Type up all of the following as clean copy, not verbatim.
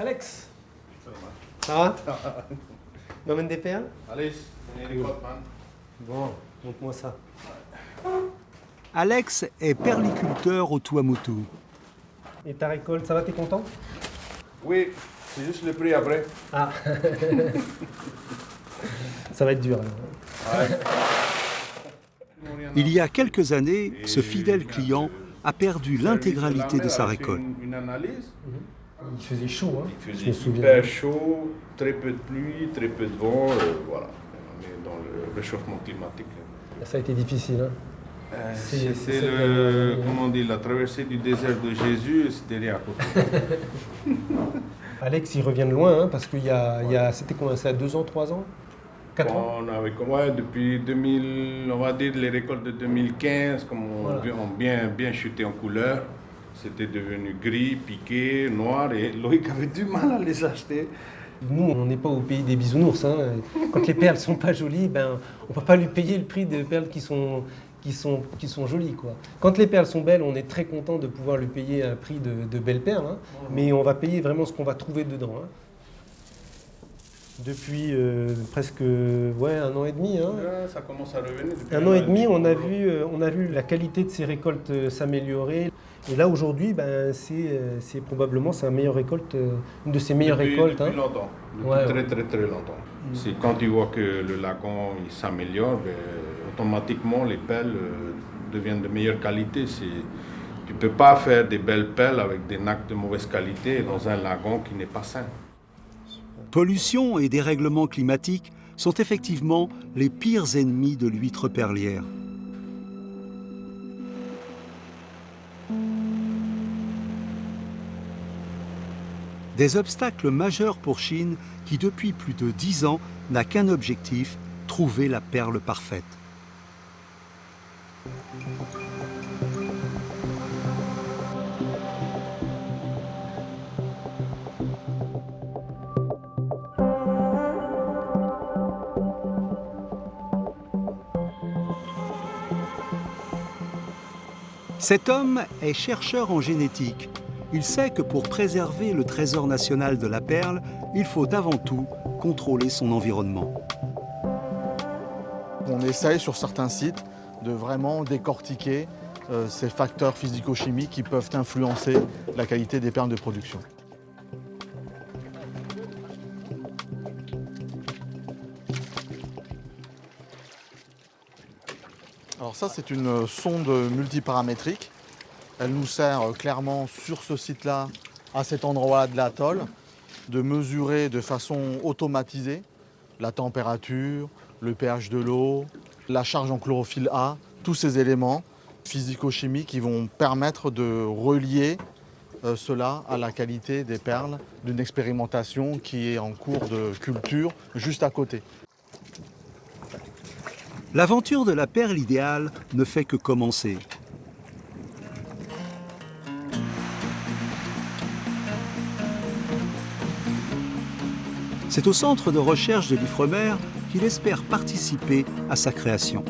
Alex, ça va? Tu m'emmènes des perles? Allez, on est les potes, man. Bon, montre-moi ça. Alex est perliculteur au Tuamotu. Et ta récolte, ça va, t'es content? Oui, c'est juste le prix après. Ah. Ça va être dur. Alors. Ouais. Il y a quelques années, ce fidèle client a perdu l'intégralité de sa récolte. Une analyse. Il faisait chaud, hein? Il Je faisait me souviens. hyper chaud, très peu de pluie, très peu de vent, voilà. On est dans le réchauffement climatique. Ça a été difficile, hein? C'est comment on dit, la traversée du désert de Jésus, c'était rien à côté. Alex, il revient de loin, hein, parce qu'il c'était quoi, ça a 2 ans, 3 ans? 4 ans? On avait depuis 2000, on va dire les récoltes de 2015, comme ont bien chuté en couleur. C'était devenu gris, piqué, noir, et Loïc avait du mal à les acheter. Nous, on n'est pas au pays des bisounours, hein. Quand les perles sont pas jolies, ben, on ne peut pas lui payer le prix des perles qui sont jolies, quoi. Quand les perles sont belles, on est très content de pouvoir lui payer un prix de belles perles, hein. Mais on va payer vraiment ce qu'on va trouver dedans, hein. Depuis presque 1 an et demi. Hein. Ça commence à revenir. Depuis 1 an et demi, on a vu la qualité de ces récoltes s'améliorer. Et là, aujourd'hui, ben, c'est probablement sa meilleure récolte, une de ses meilleures récoltes. Depuis hein. longtemps, depuis très longtemps. C'est quand tu vois que le lagon s'améliore, ben, automatiquement les pelles deviennent de meilleure qualité. Tu ne peux pas faire des belles pelles avec des nacs de mauvaise qualité dans un lagon qui n'est pas sain. Pollution et dérèglement climatique sont effectivement les pires ennemis de l'huître perlière. Des obstacles majeurs pour Chine qui, depuis plus de 10 ans, n'a qu'un objectif, trouver la perle parfaite. Cet homme est chercheur en génétique. Il sait que pour préserver le trésor national de la perle, il faut avant tout contrôler son environnement. On essaye sur certains sites de vraiment décortiquer ces facteurs physico-chimiques qui peuvent influencer la qualité des perles de production. Alors ça, c'est une sonde multiparamétrique. Elle nous sert clairement sur ce site-là, à cet endroit de l'atoll, de mesurer de façon automatisée la température, le pH de l'eau, la charge en chlorophylle A, tous ces éléments physico-chimiques qui vont permettre de relier cela à la qualité des perles d'une expérimentation qui est en cours de culture juste à côté. L'aventure de la perle idéale ne fait que commencer. C'est au centre de recherche de l'Ifremer qu'il espère participer à sa création.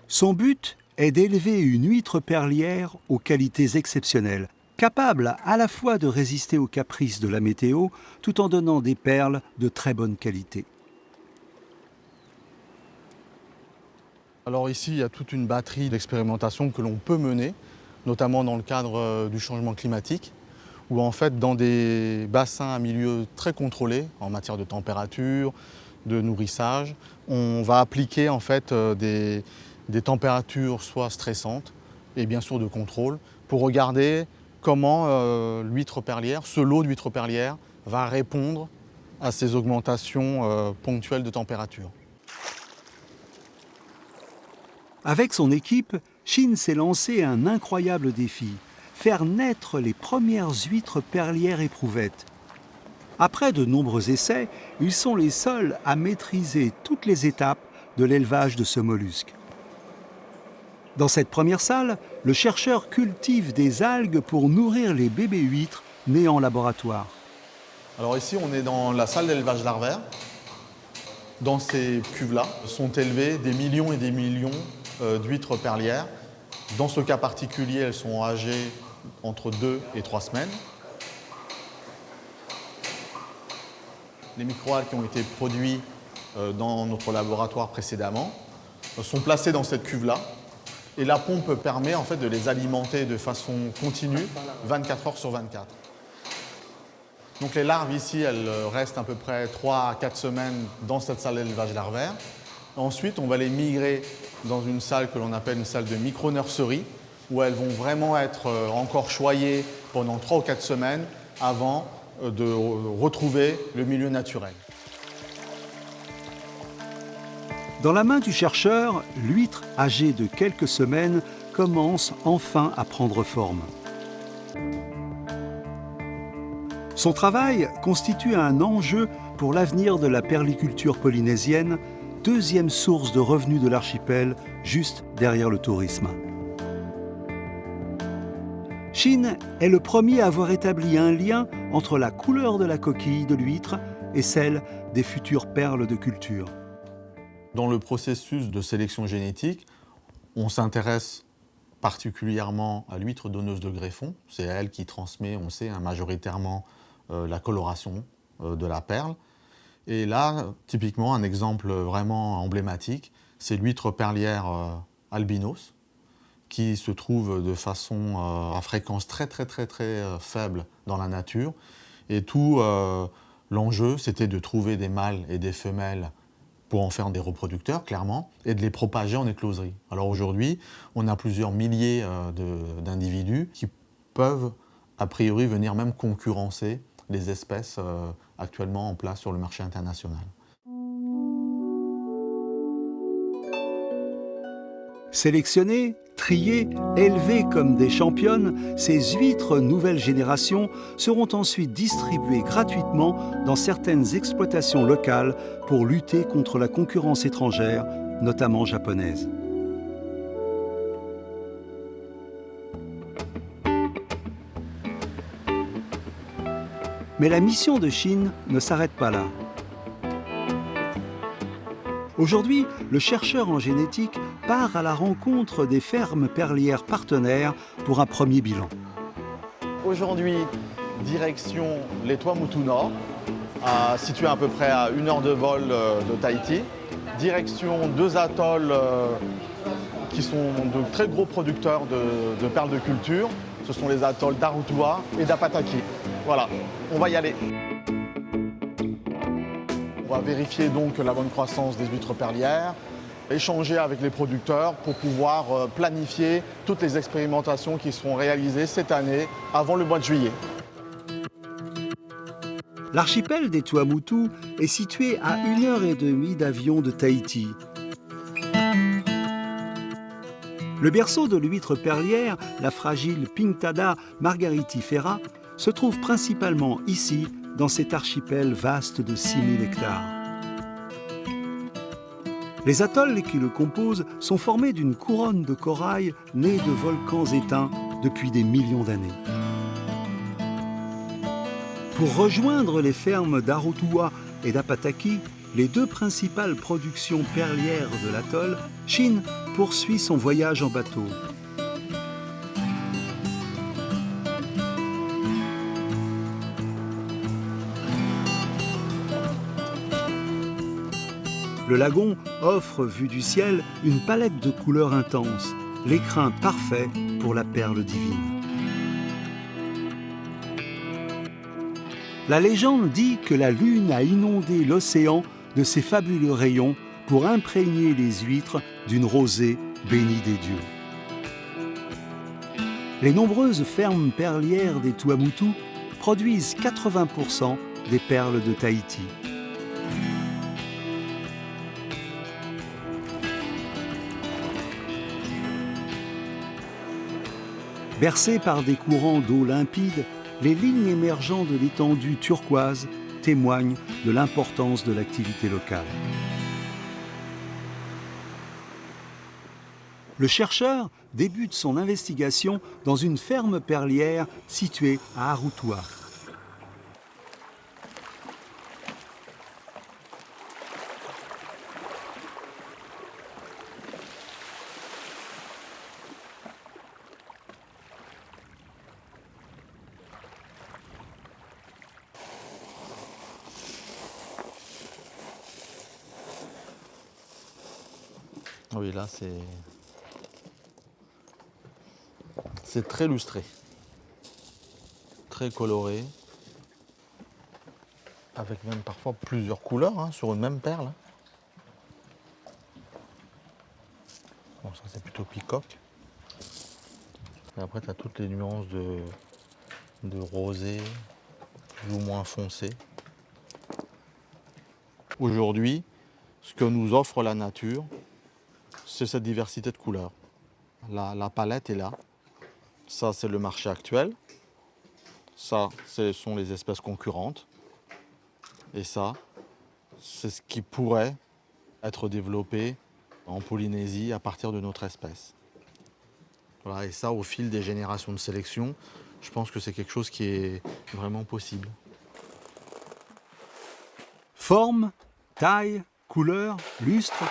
Son but est d'élever une huître perlière aux qualités exceptionnelles, capable à la fois de résister aux caprices de la météo, tout en donnant des perles de très bonne qualité. Alors ici, il y a toute une batterie d'expérimentations que l'on peut mener, notamment dans le cadre du changement climatique, où en fait, dans des bassins à milieu très contrôlés, en matière de température, de nourrissage, on va appliquer en fait des températures soit stressantes et bien sûr de contrôle, pour regarder comment l'huître perlière, ce lot d'huîtres perlières, va répondre à ces augmentations ponctuelles de température. Avec son équipe, Shin s'est lancé un incroyable défi, faire naître les premières huîtres perlières éprouvettes. Après de nombreux essais, ils sont les seuls à maîtriser toutes les étapes de l'élevage de ce mollusque. Dans cette première salle, le chercheur cultive des algues pour nourrir les bébés huîtres nés en laboratoire. Alors ici, on est dans la salle d'élevage larvaire. Dans ces cuves-là sont élevés des millions et des millions d'huîtres perlières. Dans ce cas particulier, elles sont âgées entre 2 et 3 semaines. Les microalgues qui ont été produits dans notre laboratoire précédemment sont placés dans cette cuve-là. Et la pompe permet en fait de les alimenter de façon continue, 24 heures sur 24. Donc les larves ici, elles restent à peu près 3 à 4 semaines dans cette salle d'élevage larvaire. Ensuite, on va les migrer dans une salle que l'on appelle une salle de micro-nurserie, où elles vont vraiment être encore choyées pendant 3 ou 4 semaines avant de retrouver le milieu naturel. Dans la main du chercheur, l'huître, âgée de quelques semaines, commence enfin à prendre forme. Son travail constitue un enjeu pour l'avenir de la perliculture polynésienne, deuxième source de revenus de l'archipel, juste derrière le tourisme. Shin est le premier à avoir établi un lien entre la couleur de la coquille de l'huître et celle des futures perles de culture. Dans le processus de sélection génétique, on s'intéresse particulièrement à l'huître donneuse de greffon. C'est elle qui transmet, on sait, majoritairement la coloration de la perle. Et là, typiquement, un exemple vraiment emblématique, c'est l'huître perlière albinos, qui se trouve de façon à fréquence très faible dans la nature. Et tout l'enjeu, c'était de trouver des mâles et des femelles pour en faire des reproducteurs, clairement, et de les propager en écloserie. Alors aujourd'hui, on a plusieurs milliers d'individus qui peuvent, a priori, venir même concurrencer les espèces actuellement en place sur le marché international. Sélectionnées, triées, élevées comme des championnes, ces huîtres nouvelle génération seront ensuite distribuées gratuitement dans certaines exploitations locales pour lutter contre la concurrence étrangère, notamment japonaise. Mais la mission de Shin ne s'arrête pas là. Aujourd'hui, le chercheur en génétique part à la rencontre des fermes perlières partenaires pour un premier bilan. Aujourd'hui, direction les Tuamotu Nord, situé à peu près à 1 heure de vol de Tahiti. Direction 2 atolls qui sont de très gros producteurs de perles de culture. Ce sont les atolls d'Arutua et d'Apataki. Voilà, on va y aller. On va vérifier donc la bonne croissance des huîtres perlières, échanger avec les producteurs pour pouvoir planifier toutes les expérimentations qui seront réalisées cette année avant le mois de juillet. L'archipel des Tuamotu est situé à 1h30 d'avion de Tahiti. Le berceau de l'huître perlière, la fragile Pinctada margaritifera, se trouve principalement ici, dans cet archipel vaste de 6000 hectares. Les atolls qui le composent sont formés d'une couronne de corail née de volcans éteints depuis des millions d'années. Pour rejoindre les fermes d'Arutua et d'Apataki, les deux principales productions perlières de l'atoll, Shin poursuit son voyage en bateau. Le lagon offre, vue du ciel, une palette de couleurs intenses, l'écrin parfait pour la perle divine. La légende dit que la lune a inondé l'océan de ses fabuleux rayons pour imprégner les huîtres d'une rosée bénie des dieux. Les nombreuses fermes perlières des Tuamotu produisent 80% des perles de Tahiti. Bercées par des courants d'eau limpide, les lignes émergeant de l'étendue turquoise témoignent de l'importance de l'activité locale. Le chercheur débute son investigation dans une ferme perlière située à Arutua. Oui, là, c'est très lustré, très coloré, avec même parfois plusieurs couleurs hein, sur une même perle. Bon, ça c'est plutôt peacock. Et après, tu as toutes les nuances de rosé, plus ou moins foncé. Aujourd'hui, ce que nous offre la nature, c'est cette diversité de couleurs. La palette est là. Ça, c'est le marché actuel. Ça, ce sont les espèces concurrentes. Et ça, c'est ce qui pourrait être développé en Polynésie à partir de notre espèce. Voilà, et ça, au fil des générations de sélection, je pense que c'est quelque chose qui est vraiment possible. Forme, taille, couleur, lustre.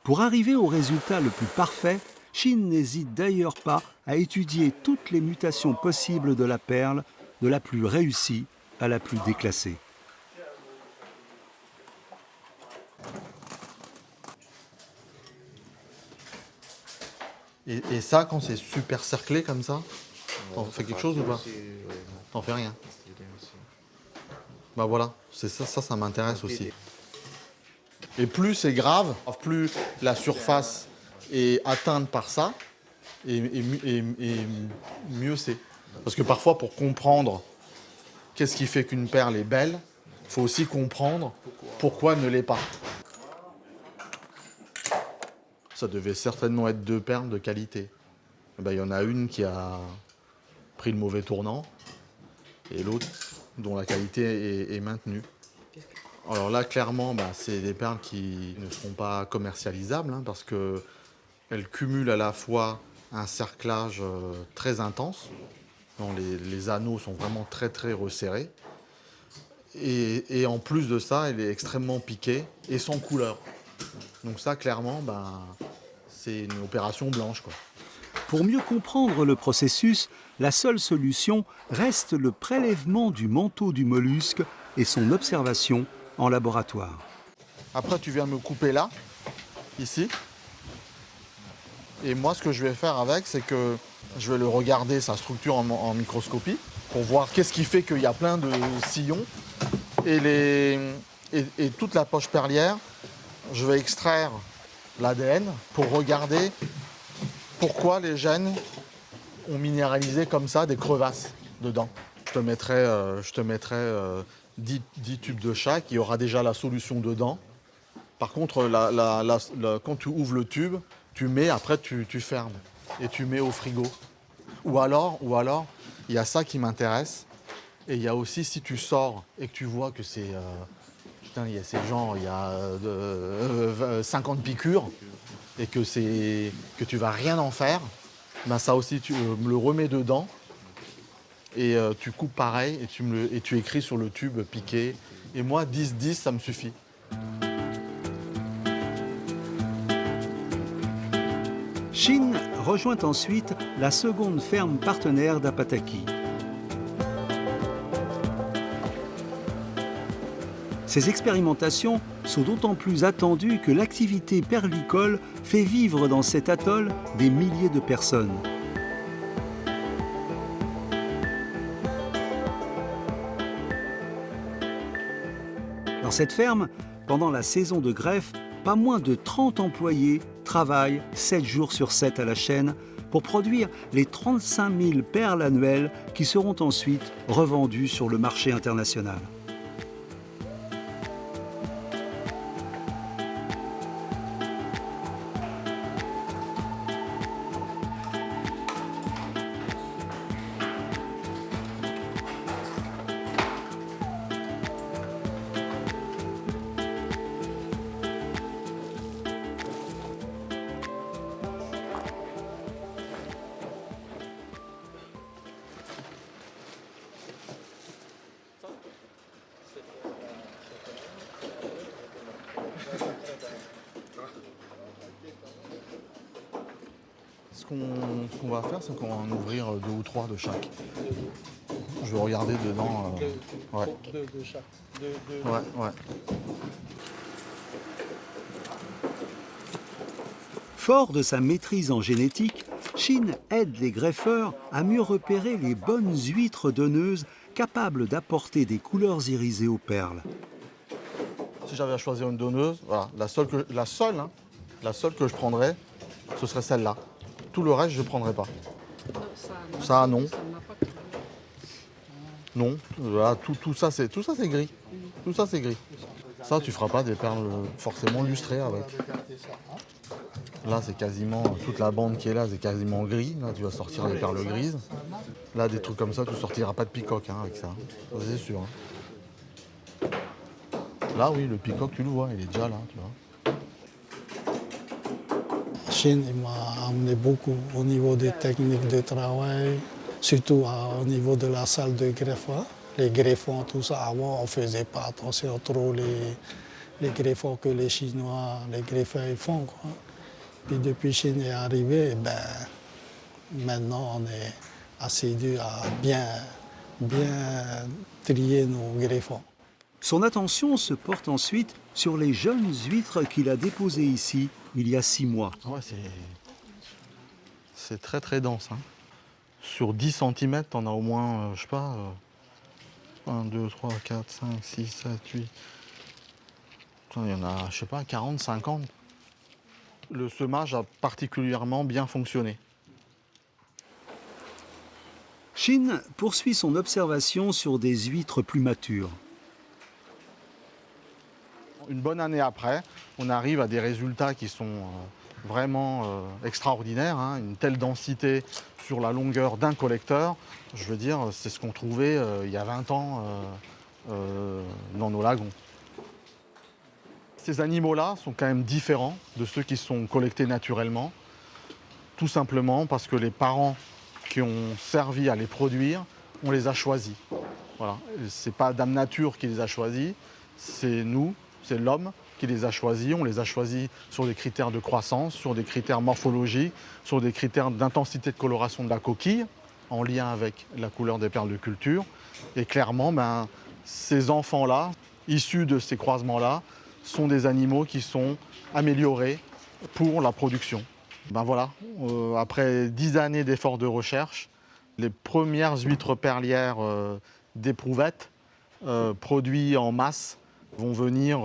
Pour arriver au résultat le plus parfait, Chine n'hésite d'ailleurs pas à étudier toutes les mutations possibles de la perle, de la plus réussie à la plus déclassée. Et ça, quand c'est super cerclé comme ça, t'en fais quelque chose ou pas? T'en fais rien. Bah voilà, c'est ça, ça m'intéresse aussi. Et plus c'est grave, plus la surface est atteinte par ça, et mieux c'est. Parce que parfois, pour comprendre qu'est-ce qui fait qu'une perle est belle, il faut aussi comprendre pourquoi elle ne l'est pas. Ça devait certainement être 2 perles de qualité. Ben, y en a une qui a pris le mauvais tournant, et l'autre dont la qualité est maintenue. Alors là, clairement, c'est des perles qui ne seront pas commercialisables, hein, parce qu'elles cumulent à la fois un cerclage très intense, dont les anneaux sont vraiment très très resserrés, et en plus de ça, elle est extrêmement piquée et sans couleur. Donc ça, clairement, c'est une opération blanche, quoi. Pour mieux comprendre le processus, la seule solution reste le prélèvement du manteau du mollusque et son observation en laboratoire. Après, tu viens me couper là, ici. Et moi, ce que je vais faire avec, c'est que je vais le regarder, sa structure en microscopie, pour voir qu'est-ce qui fait qu'il y a plein de sillons. Et toute la poche perlière, je vais extraire l'ADN pour regarder pourquoi les gènes ont minéralisé comme ça des crevasses dedans. Je te mettrai 10 tubes de chaque, il y aura déjà la solution dedans. Par contre, quand tu ouvres le tube, après tu fermes et tu mets au frigo. Ou alors, il y a ça qui m'intéresse. Et il y a aussi, si tu sors et que tu vois que c'est... il y a ces gens, il y a 50 piqûres et que tu vas rien en faire, ça aussi tu me le remets dedans et tu coupes pareil et tu écris sur le tube piqué. Et moi, 10-10, ça me suffit. Chine rejoint ensuite la seconde ferme partenaire d'Apataki. Ces expérimentations sont d'autant plus attendues que l'activité perlicole fait vivre dans cet atoll des milliers de personnes. Dans cette ferme, pendant la saison de greffe, pas moins de 30 employés travaillent 7 jours sur 7 à la chaîne pour produire les 35 000 perles annuelles qui seront ensuite revendues sur le marché international. Ce qu'on va faire, c'est qu'on va en ouvrir 2 ou 3 de chaque. Je vais regarder dedans. Ouais. De chaque. Ouais. Fort de sa maîtrise en génétique, Shin aide les greffeurs à mieux repérer les bonnes huîtres donneuses capables d'apporter des couleurs irisées aux perles. Si j'avais à choisir une donneuse, voilà, la seule que je prendrais, ce serait celle-là. Tout le reste, je ne prendrais pas. Ça, non. Non, voilà, tout ça c'est gris. Tout ça c'est gris. Ça, tu feras pas des perles forcément lustrées avec. Là, c'est quasiment toute la bande qui est là, c'est quasiment gris. Là, tu vas sortir des perles grises. Là, des trucs comme ça, tu sortiras pas de peacock avec ça. Ça, c'est sûr. Là, oui, le peacock, tu le vois, il est déjà là, tu vois. Chine m'a amené beaucoup au niveau des techniques de travail, surtout au niveau de la salle de greffage. Les greffons, tout ça, avant, on ne faisait pas attention trop les greffons que les Chinois, les greffeurs font, quoi. Puis depuis que Chine est arrivé, maintenant on est assidu à bien trier nos greffons. Son attention se porte ensuite sur les jeunes huîtres qu'il a déposées ici il y a 6 mois. Ouais, c'est très très dense. Sur 10 cm, on a au moins, je sais pas, 1, 2, 3, 4, 5, 6, 7, 8. Il y en a, je sais pas, 40, 50. Le semage a particulièrement bien fonctionné. Shin poursuit son observation sur des huîtres plus matures. Une bonne année après, on arrive à des résultats qui sont vraiment extraordinaires. Une telle densité sur la longueur d'un collecteur, je veux dire, c'est ce qu'on trouvait il y a 20 ans dans nos lagons. Ces animaux-là sont quand même différents de ceux qui sont collectés naturellement, tout simplement parce que les parents qui ont servi à les produire, on les a choisis. Voilà. Ce n'est pas Dame Nature qui les a choisis, c'est nous, c'est l'homme qui les a choisis. On les a choisis sur des critères de croissance, sur des critères morphologiques, sur des critères d'intensité de coloration de la coquille, en lien avec la couleur des perles de culture. Et clairement, ces enfants-là, issus de ces croisements-là, sont des animaux qui sont améliorés pour la production. Voilà, après 10 années d'efforts de recherche, les premières huîtres perlières d'éprouvettes produites en masse vont venir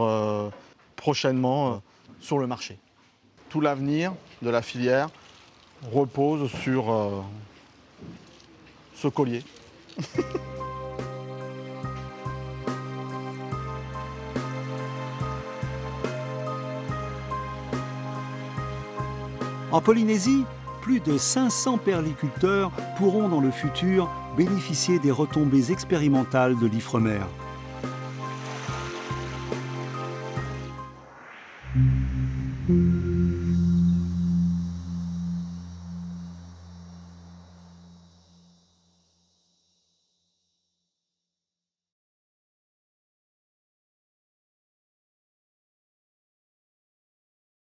prochainement sur le marché. Tout l'avenir de la filière repose sur ce collier. En Polynésie, plus de 500 perliculteurs pourront dans le futur bénéficier des retombées expérimentales de l'Ifremer.